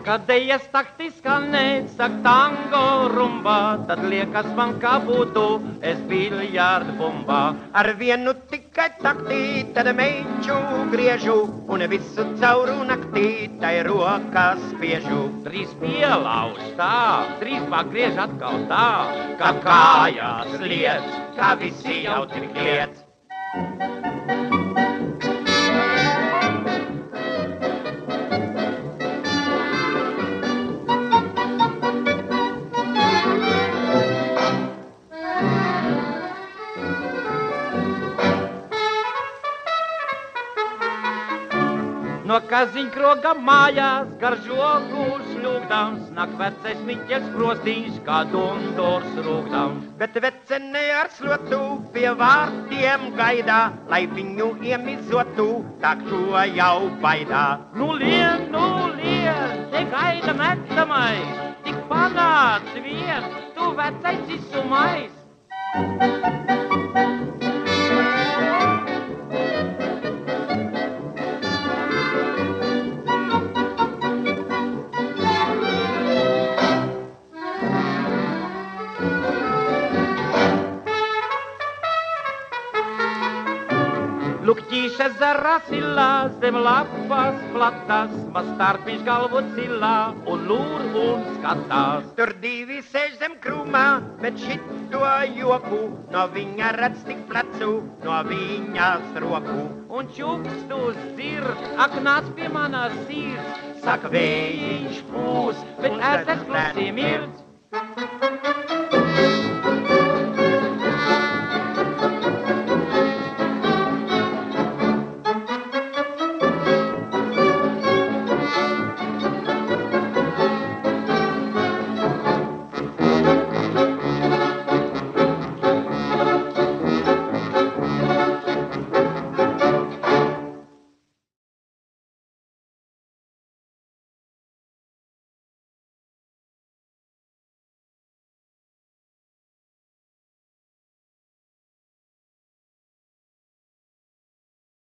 Kad dejas takti skanēt, sak tango rumba, tad liekas man, kā būtu es biljardu bumbā. Ar vienu tikai takti, tad meiču griežu, un visu cauru naktī tai rokas spiežu. Trīs pielauz tā, trīs pagriež atkal tā, kā kājās liec, kā visi jau tik liec. No kaziņkroga mājās gar žogu šļūgdams, nak vecais miķels krostiņš kā dundurs rūgdams. Bet vecene ar slotu pie vārtiem gaidā, lai viņu iemizotu, tā šo jau baidā. Nu lien, te gaida metamais, tik panāc vien, tu vecais izsumais. Lukķīša ezerā silā, zem lapas platas, maz starpiņš galvu cilā un lūr un skatās. Tur divi sēž zem krūmā, bet šito joku, no viņa redz tik plecu, no viņas roku. Un čukstus dzird, ak nāc pie manas sirds, saka vējiņš pūs, bet ezers klusī mirdz.